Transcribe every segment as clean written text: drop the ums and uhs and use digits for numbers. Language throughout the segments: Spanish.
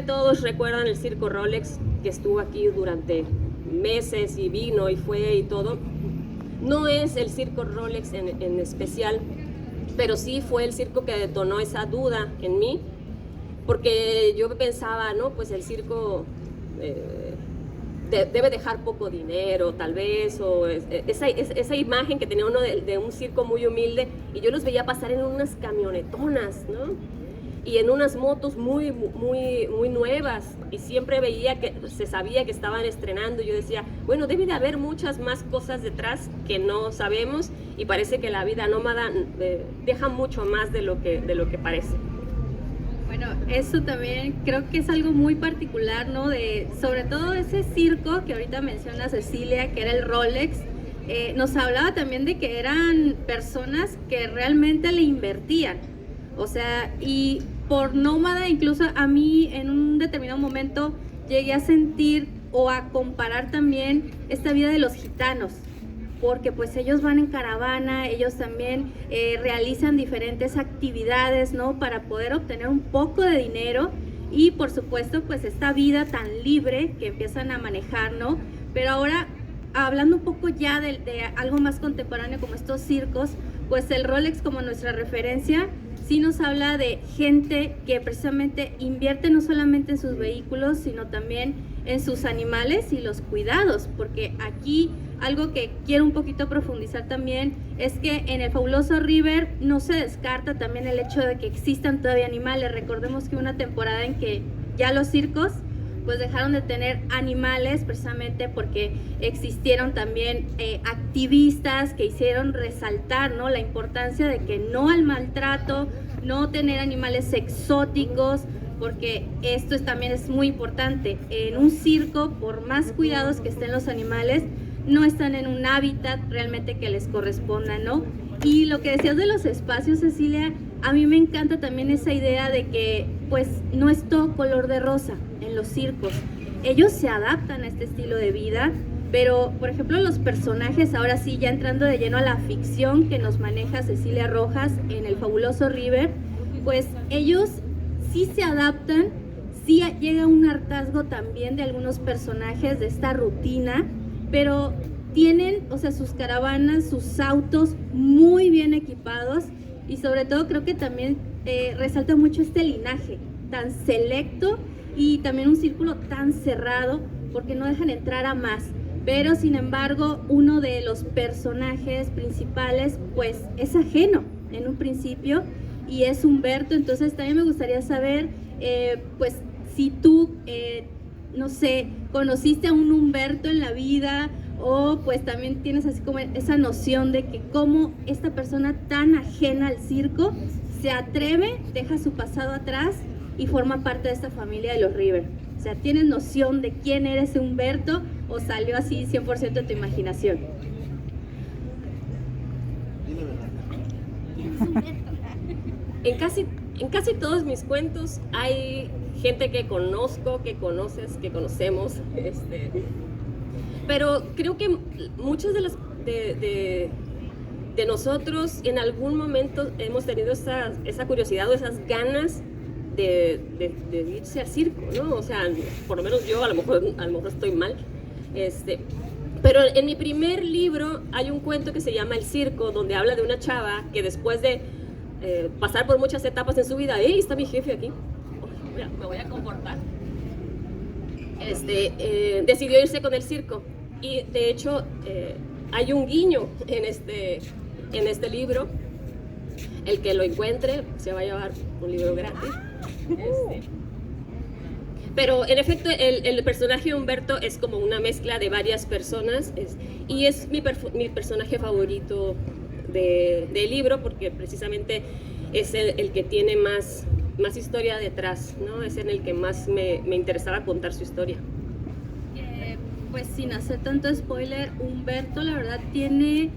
Todos recuerdan el circo Rolex que estuvo aquí durante meses y vino y fue y todo. No es el circo Rolex en especial, pero sí fue el circo que detonó esa duda en mí, porque yo pensaba, no, pues el circo debe dejar poco dinero, tal vez, o esa imagen que tenía uno de un circo muy humilde, y yo los veía pasar en unas camionetonas, ¿no? Y en unas motos muy nuevas, y siempre veía que se sabía que estaban estrenando. Yo decía, bueno, debe de haber muchas más cosas detrás que no sabemos, y parece que la vida nómada deja mucho más de lo que parece. Bueno, eso también creo que es algo muy particular, ¿no? Sobre todo ese circo que ahorita menciona Cecilia, que era el Rolex. Nos hablaba también de que eran personas que realmente le invertían. O sea, y por nómada, incluso a mí en un determinado momento llegué a sentir o a comparar también esta vida de los gitanos, porque pues ellos van en caravana, ellos también realizan diferentes actividades, ¿no? Para poder obtener un poco de dinero, y por supuesto pues esta vida tan libre que empiezan a manejar, ¿no? Pero ahora, hablando un poco ya de algo más contemporáneo como estos circos, pues el Rolex como nuestra referencia sí nos habla de gente que precisamente invierte no solamente en sus vehículos, sino también en sus animales y los cuidados, porque aquí algo que quiero un poquito profundizar también es que en el fabuloso River no se descarta también el hecho de que existan todavía animales. Recordemos que una temporada en que ya los circos pues dejaron de tener animales, precisamente porque existieron también activistas que hicieron resaltar, ¿no?, la importancia de que no al maltrato, no tener animales exóticos, porque esto también es muy importante. En un circo, por más cuidados que estén los animales, no están en un hábitat realmente que les corresponda, ¿no? Y lo que decías de los espacios, Cecilia, a mí me encanta también esa idea de que pues no es todo color de rosa en los circos. Ellos se adaptan a este estilo de vida, pero por ejemplo los personajes, ahora sí ya entrando de lleno a la ficción que nos maneja Cecilia Rojas en el fabuloso River, pues ellos sí se adaptan, sí llega un hartazgo también de algunos personajes de esta rutina, pero tienen, o sea, sus caravanas, sus autos muy bien equipados, y sobre todo creo que también resalta mucho este linaje tan selecto y también un círculo tan cerrado, porque no dejan entrar a más. Pero sin embargo, uno de los personajes principales pues es ajeno en un principio, y es Humberto. Entonces también me gustaría saber pues si tú no sé, conociste a un Humberto en la vida, o pues también tienes así como esa noción de que cómo esta persona tan ajena al circo se atreve, deja su pasado atrás y forma parte de esta familia de los River. O sea, ¿tienes noción de quién era ese Humberto, o salió así 100% de tu imaginación? En casi todos mis cuentos hay gente que conozco, que conoces, que conocemos, pero creo que muchos de nosotros en algún momento hemos tenido esa curiosidad o esas ganas de irse al circo, ¿no? O sea, por lo menos yo, a lo mejor estoy mal, pero en mi primer libro hay un cuento que se llama El Circo, donde habla de una chava que después de pasar por muchas etapas en su vida, ¡hey, está mi jefe aquí! Mira, me voy a comportar. Decidió irse con el circo, y de hecho hay un guiño en este libro. El que lo encuentre se va a llevar un libro gratis. Pero en efecto el personaje Humberto es como una mezcla de varias personas, y es mi personaje favorito del libro, porque precisamente es el que tiene más historia detrás, ¿no? Es en el que más me interesaba contar su historia. Pues sin hacer tanto spoiler, Humberto la verdad tiene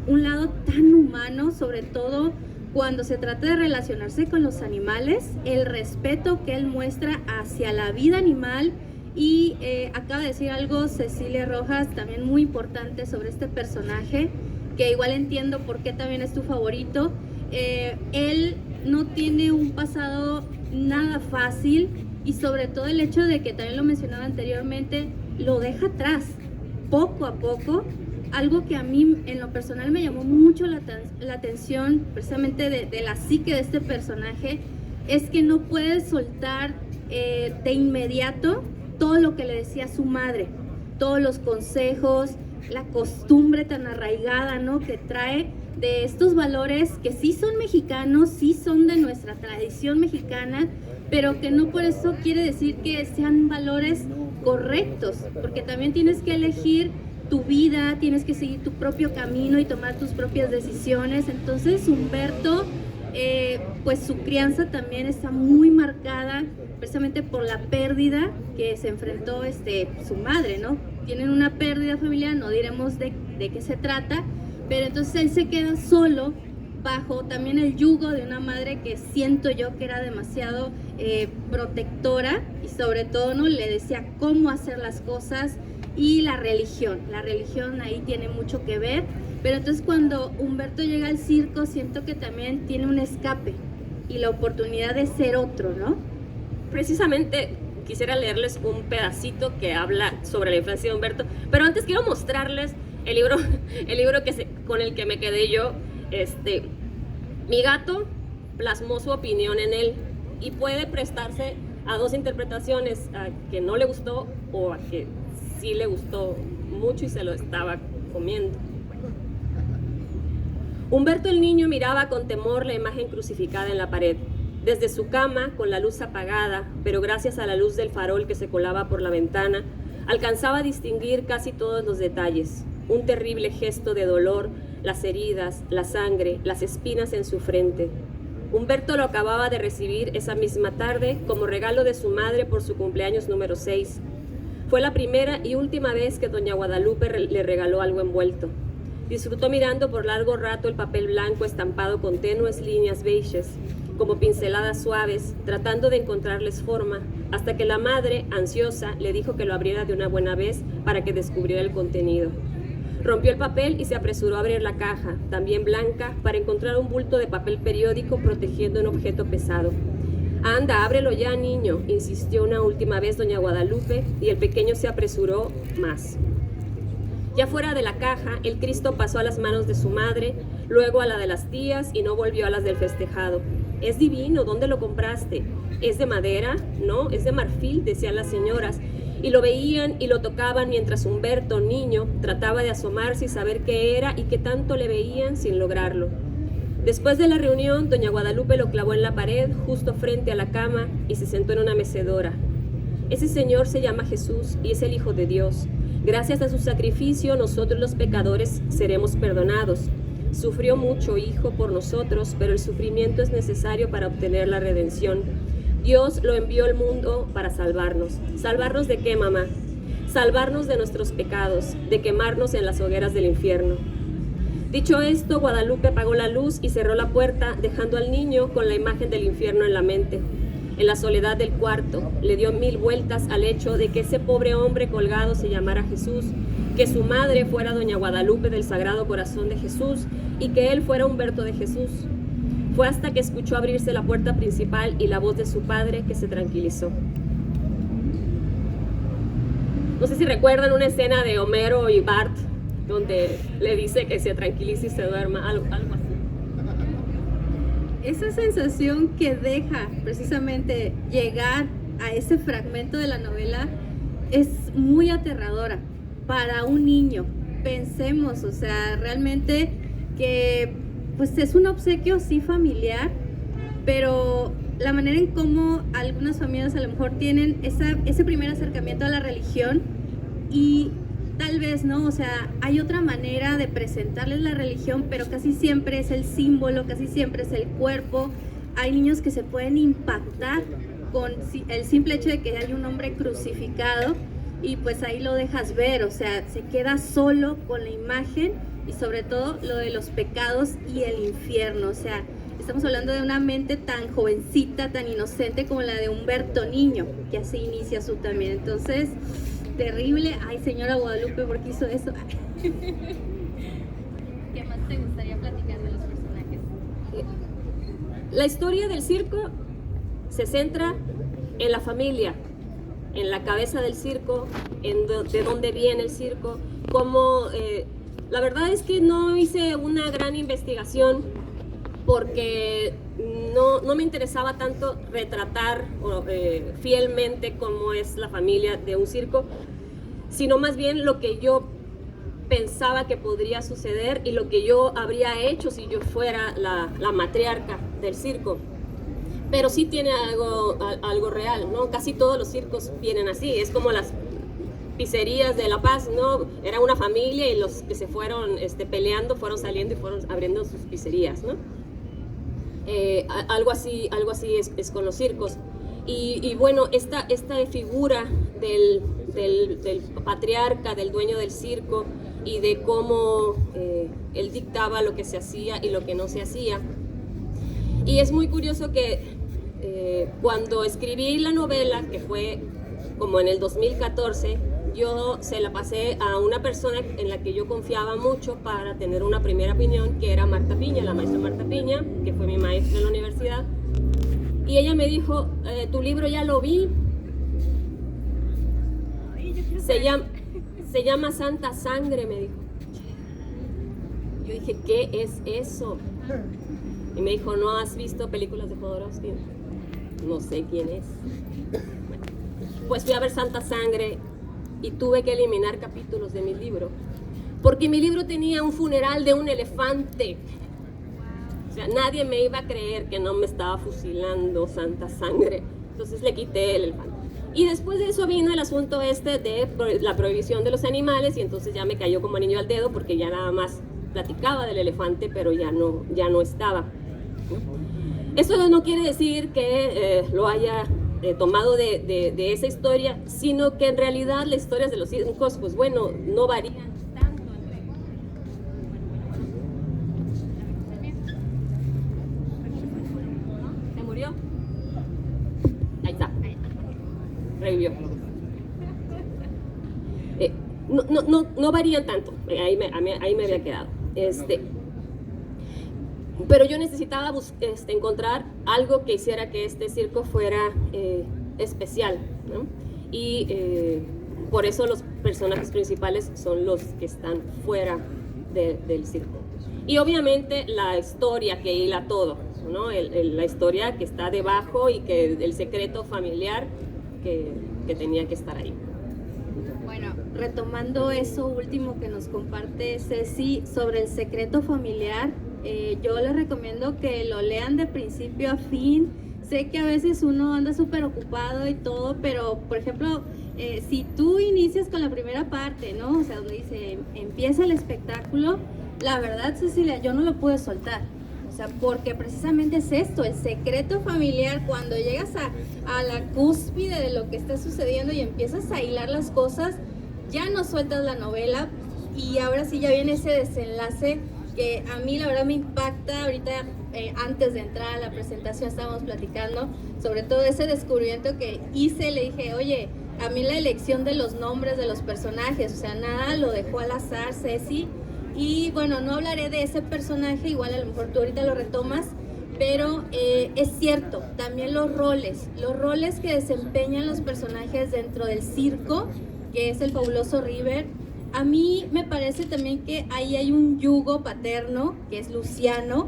un lado tan humano, sobre todo cuando se trata de relacionarse con los animales, el respeto que él muestra hacia la vida animal. Y acaba de decir algo Cecilia Rojas también muy importante sobre este personaje, que igual entiendo por qué también es tu favorito. Él no tiene un pasado nada fácil y sobre todo el hecho de que también lo mencionaba anteriormente, lo deja atrás poco a poco. Algo que a mí en lo personal me llamó mucho la atención precisamente de la psique de este personaje es que no puede soltar de inmediato todo lo que le decía su madre, todos los consejos, la costumbre tan arraigada, ¿no?, que trae de estos valores que sí son mexicanos, sí son de nuestra tradición mexicana, pero que no por eso quiere decir que sean valores correctos, porque también tienes que elegir tu vida, tienes que seguir tu propio camino y tomar tus propias decisiones. Entonces Humberto, pues su crianza también está muy marcada precisamente por la pérdida que se enfrentó su madre, ¿no? Tienen una pérdida familiar, no diremos de qué se trata, pero entonces él se queda solo bajo también el yugo de una madre que siento yo que era demasiado protectora y sobre todo, ¿no?, le decía cómo hacer las cosas. Y la religión ahí tiene mucho que ver, pero entonces cuando Humberto llega al circo siento que también tiene un escape y la oportunidad de ser otro, ¿no? Precisamente quisiera leerles un pedacito que habla sobre la infancia de Humberto, pero antes quiero mostrarles el libro con el que me quedé yo. Mi gato plasmó su opinión en él y puede prestarse a dos interpretaciones, a que no le gustó o a que sí le gustó mucho y se lo estaba comiendo. Humberto el niño miraba con temor la imagen crucificada en la pared. Desde su cama, con la luz apagada, pero gracias a la luz del farol que se colaba por la ventana, alcanzaba a distinguir casi todos los detalles. Un terrible gesto de dolor, las heridas, la sangre, las espinas en su frente. Humberto lo acababa de recibir esa misma tarde como regalo de su madre por su cumpleaños número 6. Fue la primera y última vez que doña Guadalupe le regaló algo envuelto. Disfrutó mirando por largo rato el papel blanco estampado con tenues líneas beiges, como pinceladas suaves, tratando de encontrarles forma, hasta que la madre, ansiosa, le dijo que lo abriera de una buena vez para que descubriera el contenido. Rompió el papel y se apresuró a abrir la caja, también blanca, para encontrar un bulto de papel periódico protegiendo un objeto pesado. «Anda, ábrelo ya, niño», insistió una última vez doña Guadalupe, y el pequeño se apresuró más. Ya fuera de la caja, el Cristo pasó a las manos de su madre, luego a la de las tías y no volvió a las del festejado. «Es divino, ¿dónde lo compraste? ¿Es de madera? No, es de marfil», decían las señoras, y lo veían y lo tocaban mientras Humberto, niño, trataba de asomarse y saber qué era y qué tanto le veían sin lograrlo. Después de la reunión, doña Guadalupe lo clavó en la pared, justo frente a la cama, y se sentó en una mecedora. «Ese señor se llama Jesús y es el Hijo de Dios. Gracias a su sacrificio, nosotros los pecadores seremos perdonados. Sufrió mucho, hijo, por nosotros, pero el sufrimiento es necesario para obtener la redención. Dios lo envió al mundo para salvarnos». ¿Salvarnos de qué, mamá? Salvarnos de nuestros pecados, de quemarnos en las hogueras del infierno. Dicho esto, Guadalupe apagó la luz y cerró la puerta, dejando al niño con la imagen del infierno en la mente. En la soledad del cuarto, le dio 1000 vueltas al hecho de que ese pobre hombre colgado se llamara Jesús, que su madre fuera doña Guadalupe del Sagrado Corazón de Jesús y que él fuera Humberto de Jesús. Fue hasta que escuchó abrirse la puerta principal y la voz de su padre que se tranquilizó. No sé si recuerdan una escena de Homero y Bart, donde le dice que se tranquilice y se duerma, algo así. Esa sensación que deja precisamente llegar a ese fragmento de la novela es muy aterradora para un niño. Pensemos, o sea, realmente que pues es un obsequio sí familiar, pero la manera en cómo algunas familias a lo mejor tienen ese primer acercamiento a la religión y tal vez, ¿no? O sea, hay otra manera de presentarles la religión, pero casi siempre es el símbolo, casi siempre es el cuerpo. Hay niños que se pueden impactar con el simple hecho de que hay un hombre crucificado y pues ahí lo dejas ver, o sea, se queda solo con la imagen y sobre todo lo de los pecados y el infierno. O sea, estamos hablando de una mente tan jovencita, tan inocente como la de Humberto niño, que así inicia su también. Entonces, terrible. Ay, señora Guadalupe, ¿por qué hizo eso? ¿Qué más te gustaría platicar de los personajes? La historia del circo se centra en la familia, en la cabeza del circo, de dónde viene el circo, cómo... la verdad es que no hice una gran investigación porque no me interesaba tanto retratar fielmente cómo es la familia de un circo, sino más bien lo que yo pensaba que podría suceder y lo que yo habría hecho si yo fuera la matriarca del circo. Pero sí tiene algo real, ¿no? Casi todos los circos vienen así, es como las pizzerías de La Paz, ¿no? Era una familia y los que se fueron peleando fueron saliendo y fueron abriendo sus pizzerías, ¿no? Algo así es con los circos. Y bueno, esta figura del patriarca, del dueño del circo y de cómo él dictaba lo que se hacía y lo que no se hacía. Y es muy curioso que cuando escribí la novela, que fue como en el 2014, yo se la pasé a una persona en la que yo confiaba mucho para tener una primera opinión, que era Marta Piña, la maestra Marta Piña, que fue mi maestra en la universidad. Y ella me dijo, tu libro ya lo vi, se llama Santa Sangre, me dijo. Yo dije, ¿qué es eso? Y me dijo, ¿no has visto películas de Jodorowsky? No sé quién es. Bueno, pues fui a ver Santa Sangre y tuve que eliminar capítulos de mi libro, porque mi libro tenía un funeral de un elefante. O sea, nadie me iba a creer que no me estaba fusilando Santa Sangre. Entonces le quité el elefante. Y después de eso vino el asunto de la prohibición de los animales, y entonces ya me cayó como anillo al dedo, porque ya nada más platicaba del elefante, pero ya no estaba. Eso no quiere decir que lo haya tomado de esa historia, sino que en realidad las historias de los circos, pues bueno, no varían tanto. ¿Se murió? Ahí está. Revivió. No varían tanto. Ahí me había quedado. Pero yo necesitaba encontrar algo que hiciera que este circo fuera especial, ¿no? Y por eso los personajes principales son los que están fuera del circo. Y obviamente la historia que hila todo, ¿no? La historia que está debajo y que el secreto familiar que tenía que estar ahí. Bueno, retomando eso último que nos comparte Ceci sobre el secreto familiar, yo les recomiendo que lo lean de principio a fin. Sé que a veces uno anda súper ocupado y todo, pero por ejemplo, si tú inicias con la primera parte, ¿no? O sea, donde dice, empieza el espectáculo, la verdad, Cecilia, yo no lo pude soltar. O sea, porque precisamente es esto, el secreto familiar. Cuando llegas a la cúspide de lo que está sucediendo y empiezas a hilar las cosas, ya no sueltas la novela y ahora sí ya viene ese desenlace que a mí la verdad me impacta. Ahorita antes de entrar a la presentación estábamos platicando sobre todo ese descubrimiento que hice. Le dije, oye, a mí la elección de los nombres de los personajes, o sea, nada lo dejó al azar Ceci. Y bueno, no hablaré de ese personaje, igual a lo mejor tú ahorita lo retomas, pero es cierto, también los roles que desempeñan los personajes dentro del circo, que es el fabuloso River. A mí me parece también que ahí hay un yugo paterno, que es Luciano,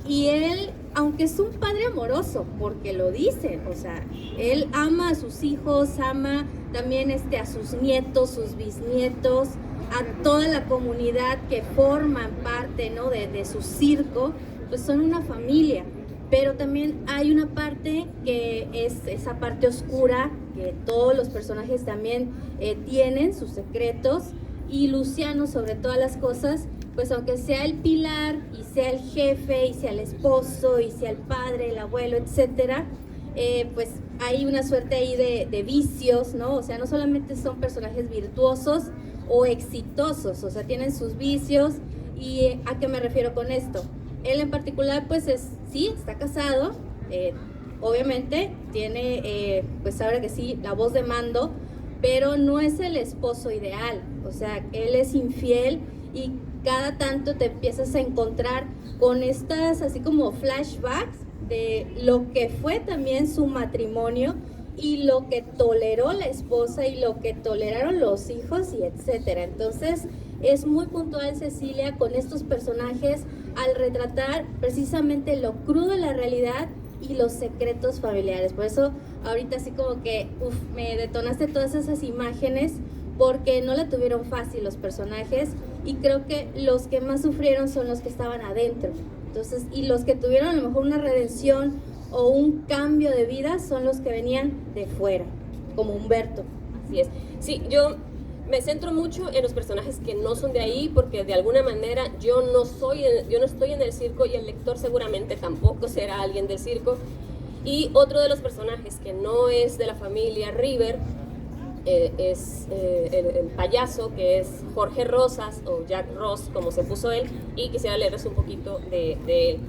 y él, aunque es un padre amoroso, porque lo dice, o sea, él ama a sus hijos, ama también a sus nietos, sus bisnietos, a toda la comunidad que forman parte, ¿no? de su circo, pues son una familia. Pero también hay una parte que es esa parte oscura, que todos los personajes también tienen sus secretos, y Luciano, sobre todas las cosas, pues aunque sea el pilar y sea el jefe y sea el esposo y sea el padre, el abuelo, etcétera, pues hay una suerte ahí de vicios, ¿no? O sea, no solamente son personajes virtuosos o exitosos, o sea, tienen sus vicios. ¿Y a qué me refiero con esto? Él en particular, pues sí, está casado, obviamente tiene, pues ahora que sí, la voz de mando, pero no es el esposo ideal. O sea, él es infiel y cada tanto te empiezas a encontrar con estas así como flashbacks de lo que fue también su matrimonio y lo que toleró la esposa y lo que toleraron los hijos y etcétera. Entonces es muy puntual Cecilia con estos personajes al retratar precisamente lo crudo de la realidad y los secretos familiares. Por eso ahorita así como que me detonaste todas esas imágenes, porque no la tuvieron fácil los personajes y creo que los que más sufrieron son los que estaban adentro. Entonces, y los que tuvieron a lo mejor una redención o un cambio de vida son los que venían de fuera, como Humberto. Así es. Sí, yo me centro mucho en los personajes que no son de ahí, porque de alguna manera yo no estoy en el circo y el lector seguramente tampoco será alguien del circo. Y otro de los personajes que no es de la familia River es el payaso, que es Jorge Rosas, o Jack Ross, como se puso él, y quisiera leerles un poquito de él.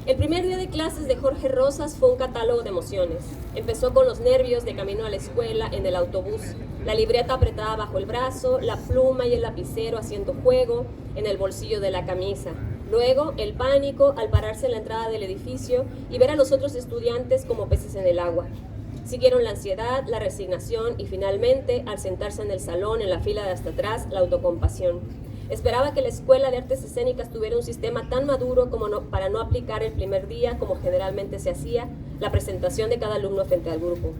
El primer día de clases de Jorge Rosas fue un catálogo de emociones. Empezó con los nervios de camino a la escuela en el autobús, la libreta apretada bajo el brazo, la pluma y el lapicero haciendo juego en el bolsillo de la camisa. Luego, el pánico al pararse en la entrada del edificio y ver a los otros estudiantes como peces en el agua. Siguieron la ansiedad, la resignación y finalmente, al sentarse en el salón, en la fila de hasta atrás, la autocompasión. Esperaba que la Escuela de Artes Escénicas tuviera un sistema tan maduro como para no aplicar el primer día, como generalmente se hacía, la presentación de cada alumno frente al grupo.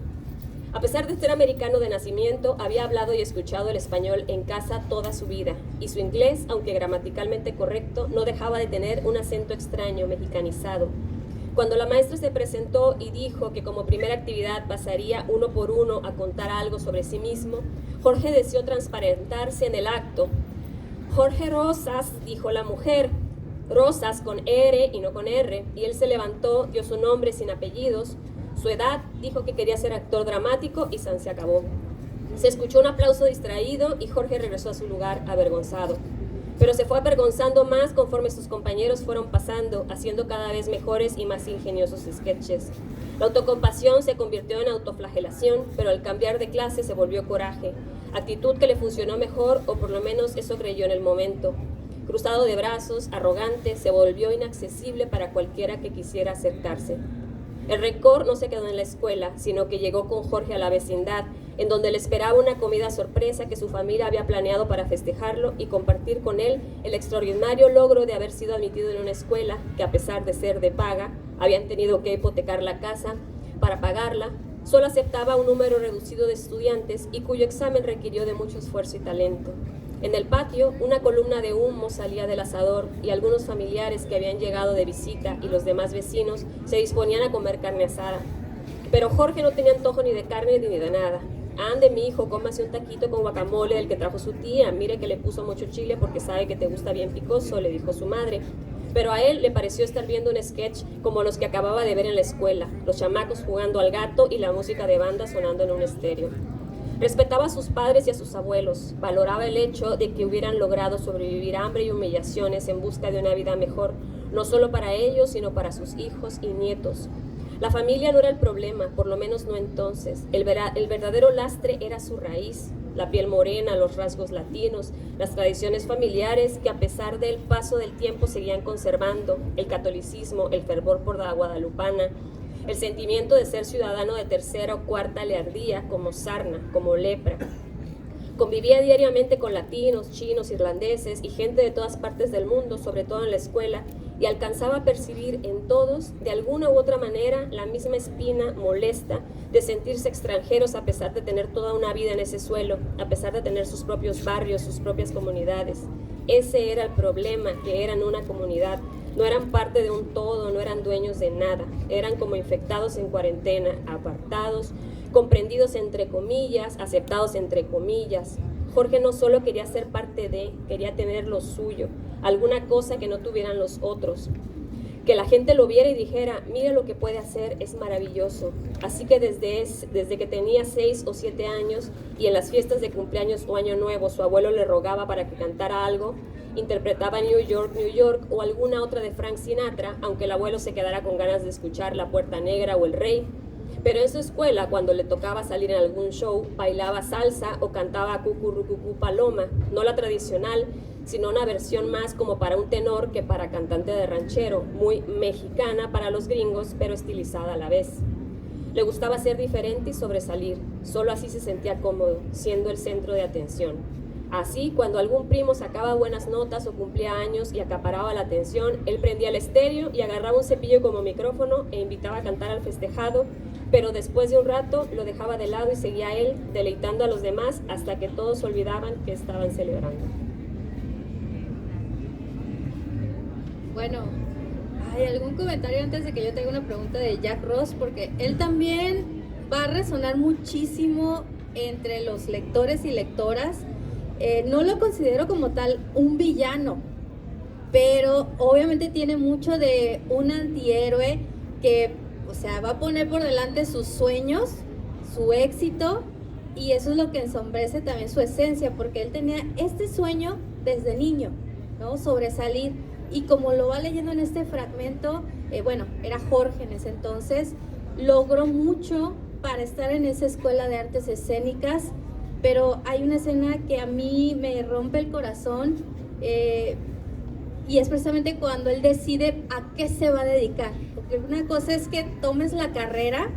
A pesar de ser americano de nacimiento, había hablado y escuchado el español en casa toda su vida, y su inglés, aunque gramaticalmente correcto, no dejaba de tener un acento extraño, mexicanizado. Cuando la maestra se presentó y dijo que como primera actividad pasaría uno por uno a contar algo sobre sí mismo, Jorge deseó transparentarse en el acto. Jorge Rosas, dijo la mujer, Rosas con R y no con R, y él se levantó, dio su nombre sin apellidos, su edad, dijo que quería ser actor dramático y se acabó. Se escuchó un aplauso distraído y Jorge regresó a su lugar avergonzado. Pero se fue avergonzando más conforme sus compañeros fueron pasando, haciendo cada vez mejores y más ingeniosos sketches. La autocompasión se convirtió en autoflagelación, pero al cambiar de clase se volvió coraje, actitud que le funcionó mejor, o por lo menos eso creyó en el momento. Cruzado de brazos, arrogante, se volvió inaccesible para cualquiera que quisiera acercarse. El rector no se quedó en la escuela, sino que llegó con Jorge a la vecindad, en donde le esperaba una comida sorpresa que su familia había planeado para festejarlo y compartir con él el extraordinario logro de haber sido admitido en una escuela que, a pesar de ser de paga, habían tenido que hipotecar la casa para pagarla, solo aceptaba un número reducido de estudiantes y cuyo examen requirió de mucho esfuerzo y talento. En el patio, una columna de humo salía del asador y algunos familiares que habían llegado de visita y los demás vecinos se disponían a comer carne asada. Pero Jorge no tenía antojo ni de carne ni de nada. Ande, mi hijo, cómase un taquito con guacamole del que trajo su tía. Mire que le puso mucho chile porque sabe que te gusta bien picoso, le dijo su madre. Pero a él le pareció estar viendo un sketch como los que acababa de ver en la escuela, los chamacos jugando al gato y la música de banda sonando en un estéreo. Respetaba a sus padres y a sus abuelos, valoraba el hecho de que hubieran logrado sobrevivir a hambre y humillaciones en busca de una vida mejor, no solo para ellos, sino para sus hijos y nietos. La familia no era el problema, por lo menos no entonces. El verdadero lastre era su raíz, la piel morena, los rasgos latinos, las tradiciones familiares que a pesar del paso del tiempo seguían conservando, el catolicismo, el fervor por la guadalupana. El sentimiento de ser ciudadano de tercera o cuarta le ardía como sarna, como lepra. Convivía diariamente con latinos, chinos, irlandeses y gente de todas partes del mundo, sobre todo en la escuela, y alcanzaba a percibir en todos, de alguna u otra manera, la misma espina molesta de sentirse extranjeros a pesar de tener toda una vida en ese suelo, a pesar de tener sus propios barrios, sus propias comunidades. Ese era el problema, que eran una comunidad. No eran parte de un todo, no eran dueños de nada, eran como infectados en cuarentena, apartados, comprendidos entre comillas, aceptados entre comillas. Jorge no solo quería ser parte de, quería tener lo suyo, alguna cosa que no tuvieran los otros. Que la gente lo viera y dijera, mira lo que puede hacer, es maravilloso. Así que desde que tenía 6 o 7 años y en las fiestas de cumpleaños o año nuevo su abuelo le rogaba para que cantara algo, interpretaba New York, New York o alguna otra de Frank Sinatra, aunque el abuelo se quedara con ganas de escuchar La Puerta Negra o El Rey. Pero en su escuela, cuando le tocaba salir en algún show, bailaba salsa o cantaba Cucurrucucú Paloma, no la tradicional, sino una versión más como para un tenor que para cantante de ranchero, muy mexicana para los gringos, pero estilizada a la vez. Le gustaba ser diferente y sobresalir, solo así se sentía cómodo, siendo el centro de atención. Así, cuando algún primo sacaba buenas notas o cumplía años y acaparaba la atención, él prendía el estéreo y agarraba un cepillo como micrófono e invitaba a cantar al festejado, pero después de un rato lo dejaba de lado y seguía él, deleitando a los demás hasta que todos olvidaban que estaban celebrando. Bueno, ¿hay algún comentario antes de que yo tenga una pregunta de Jack Ross? Porque él también va a resonar muchísimo entre los lectores y lectoras. No lo considero como tal un villano, pero obviamente tiene mucho de un antihéroe que, o sea, va a poner por delante sus sueños, su éxito, y eso es lo que ensombrece también su esencia, porque él tenía este sueño desde niño, ¿no? Sobresalir, y como lo va leyendo en este fragmento, bueno, era Jorge en ese entonces, logró mucho para estar en esa escuela de artes escénicas, pero hay una escena que a mí me rompe el corazón, y es precisamente cuando él decide a qué se va a dedicar. Porque una cosa es que tomes la carrera,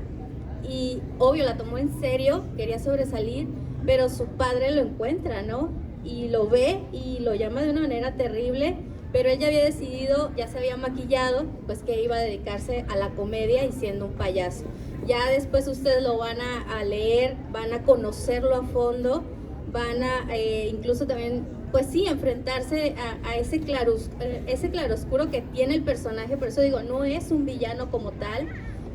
y obvio la tomó en serio, quería sobresalir, pero su padre lo encuentra, ¿no? Y lo ve y lo llama de una manera terrible, pero él ya había decidido, ya se había maquillado, pues que iba a dedicarse a la comedia y siendo un payaso. Ya después ustedes lo van a leer, van a conocerlo a fondo, van a incluso también, pues sí, enfrentarse a ese claroscuro que tiene el personaje. Por eso digo, no es un villano como tal,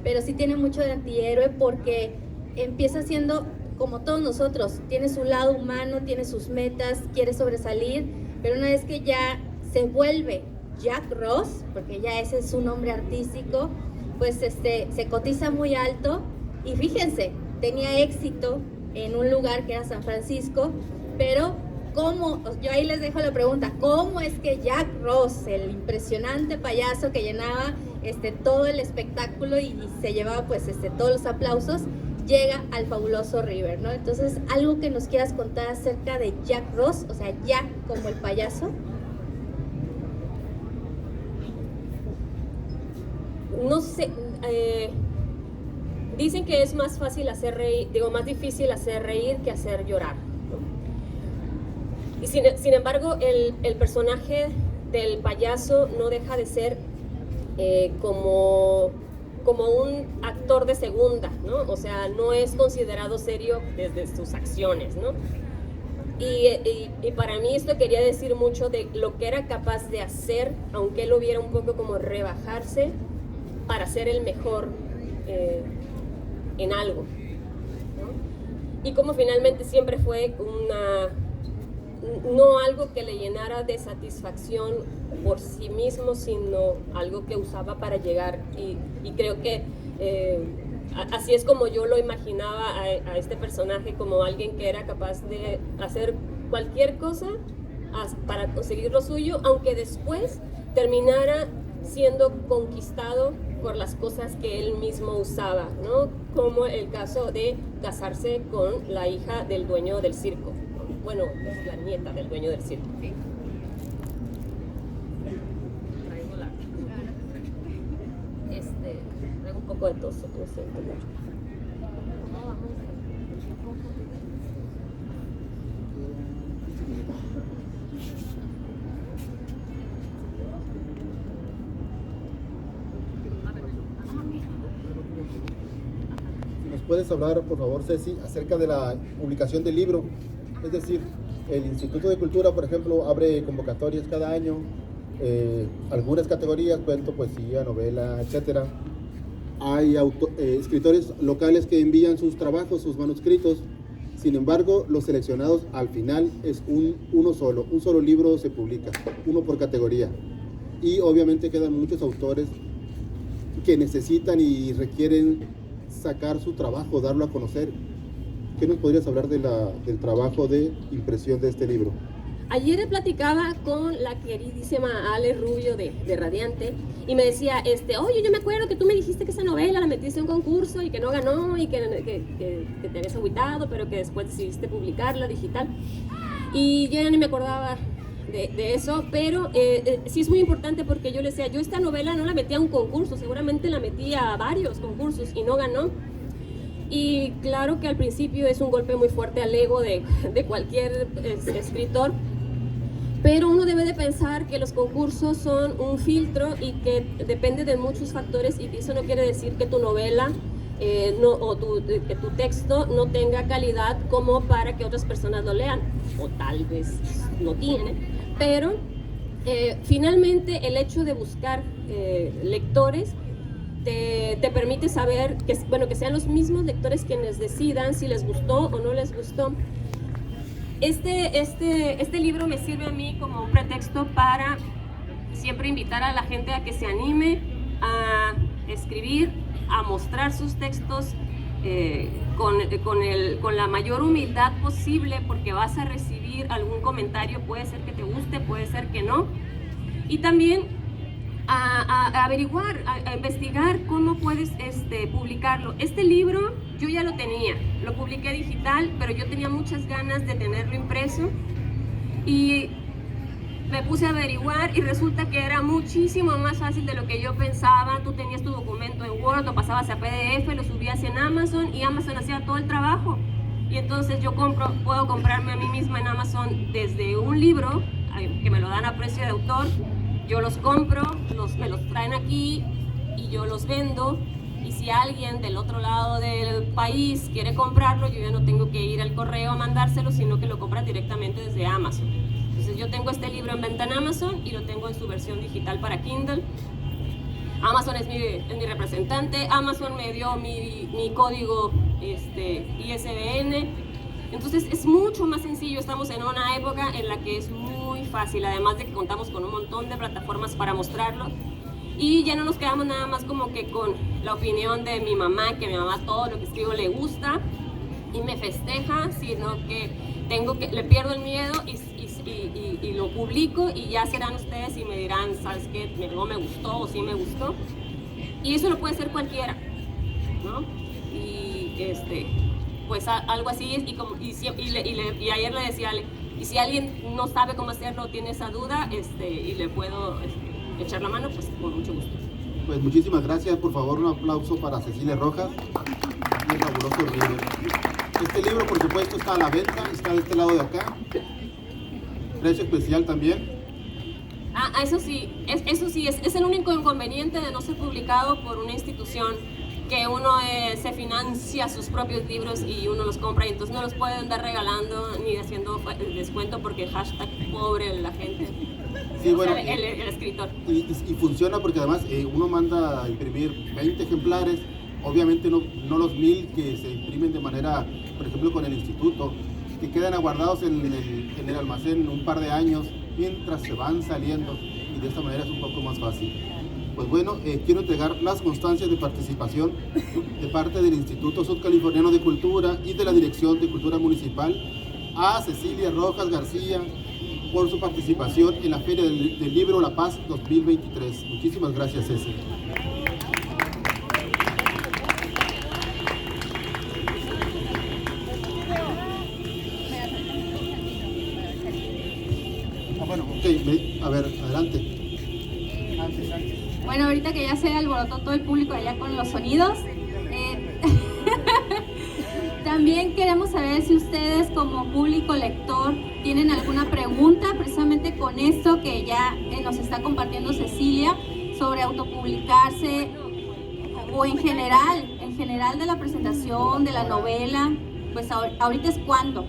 pero sí tiene mucho de antihéroe, porque empieza siendo como todos nosotros, tiene su lado humano, tiene sus metas, quiere sobresalir, pero una vez que ya se vuelve Jack Ross, porque ya ese es su nombre artístico, pues se cotiza muy alto. Y fíjense, tenía éxito en un lugar que era San Francisco, pero ¿cómo? Yo ahí les dejo la pregunta, ¿cómo es que Jack Ross, el impresionante payaso que llenaba todo el espectáculo y se llevaba pues todos los aplausos, llega al fabuloso River, ¿no? Entonces, algo que nos quieras contar acerca de Jack Ross, o sea, Jack como el payaso. No sé, dicen que es más fácil hacer reír, más difícil hacer reír que hacer llorar, ¿no? Y sin embargo, el personaje del payaso no deja de ser como un actor de segunda, ¿no? O sea, no es considerado serio desde sus acciones, ¿no? Y para mí esto quería decir mucho de lo que era capaz de hacer, aunque él hubiera un poco como rebajarse para ser el mejor en algo, ¿no? Y como finalmente siempre fue no algo que le llenara de satisfacción por sí mismo, sino algo que usaba para llegar, y creo que así es como yo lo imaginaba a este personaje, como alguien que era capaz de hacer cualquier cosa para conseguir lo suyo, aunque después terminara siendo conquistado por las cosas que él mismo usaba, ¿no? Como el caso de casarse con la hija del dueño del circo. Bueno, es la nieta del dueño del circo. ¿Sí? Traigo un poco de tos, lo siento mucho. ¿Puedes hablar, por favor, Ceci, acerca de la publicación del libro? Es decir, el Instituto de Cultura, por ejemplo, abre convocatorias cada año, algunas categorías, cuento, poesía, novela, etcétera. Hay escritores locales que envían sus trabajos, sus manuscritos. Sin embargo, los seleccionados al final es un solo libro se publica, uno por categoría. Y obviamente quedan muchos autores que necesitan y requieren sacar su trabajo, darlo a conocer. ¿Qué nos podrías hablar del trabajo de impresión de este libro? Ayer platicaba con la queridísima Ale Rubio de Radiante y me decía, oye, yo me acuerdo que tú me dijiste que esa novela la metiste en un concurso y que no ganó y que te habías agüitado, pero que después decidiste publicarla digital. Y yo ya ni me acordaba de eso, pero sí es muy importante porque yo le decía, yo esta novela no la metí a un concurso, seguramente la metí a varios concursos y no ganó. Y claro que al principio es un golpe muy fuerte al ego de cualquier escritor, pero uno debe de pensar que los concursos son un filtro y que depende de muchos factores, y que eso no quiere decir que tu novela que tu texto no tenga calidad como para que otras personas lo lean, o tal vez no tiene, pero finalmente el hecho de buscar lectores te permite saber que, bueno, que sean los mismos lectores quienes decidan si les gustó o no les gustó. Este libro me sirve a mí como un pretexto para siempre invitar a la gente a que se anime a escribir, a mostrar sus textos con la mayor humildad posible, porque vas a recibir algún comentario, puede ser que te guste, puede ser que no, y también a averiguar, a investigar cómo puedes publicarlo. Este libro yo ya lo tenía, lo publiqué digital, pero yo tenía muchas ganas de tenerlo impreso y me puse a averiguar y resulta que era muchísimo más fácil de lo que yo pensaba. Tú tenías tu documento en Word, lo pasabas a PDF, lo subías en Amazon y Amazon hacía todo el trabajo. Y entonces yo puedo comprarme a mí misma en Amazon desde un libro que me lo dan a precio de autor. Yo los compro, me los traen aquí y yo los vendo. Y si alguien del otro lado del país quiere comprarlo, yo ya no tengo que ir al correo a mandárselo, sino que lo compran directamente desde Amazon. Entonces yo tengo este libro en venta en Amazon y lo tengo en su versión digital para Kindle. Amazon es mi representante. Amazon me dio mi código ISBN. Entonces es mucho más sencillo. Estamos en una época en la que es muy fácil, además de que contamos con un montón de plataformas para mostrarlo. Y ya no nos quedamos nada más como que con la opinión de mi mamá, que a mi mamá todo lo que escribo le gusta y me festeja, sino que le pierdo el miedo y lo publico, y ya serán ustedes y me dirán, ¿sabes qué? No me gustó o sí me gustó. Y eso lo puede hacer cualquiera, ¿no? Y pues algo así, y ayer le decía, y si alguien no sabe cómo hacerlo, tiene esa duda, y le puedo echar la mano, pues con mucho gusto. Pues muchísimas gracias. Por favor, un aplauso para Cecilia Rojas y el fabuloso libro. Este libro, por supuesto, está a la venta, está de este lado de acá. Precio especial también. Eso sí, es el único inconveniente de no ser publicado por una institución, que uno se financia sus propios libros y uno los compra, y entonces no los puede andar regalando ni haciendo descuento porque hashtag pobre la gente. Sí, bueno, el escritor. Y funciona porque además uno manda a imprimir 20 ejemplares, obviamente no los 1000 que se imprimen de manera, por ejemplo, con el instituto, que quedan aguardados en el almacén un par de años mientras se van saliendo, y de esta manera es un poco más fácil. Pues bueno, quiero entregar las constancias de participación de parte del Instituto Sudcaliforniano de Cultura y de la Dirección de Cultura Municipal a Cecilia Rojas García por su participación en la Feria del Libro La Paz 2023. Muchísimas gracias, Ceci. Bueno, ok, a ver, adelante. Bueno, ahorita que ya se alborotó todo el público allá con los sonidos, también queremos saber si ustedes como público lector tienen alguna pregunta precisamente con esto que ya nos está compartiendo Cecilia sobre autopublicarse, o en general de la presentación de la novela. Pues ahorita es cuando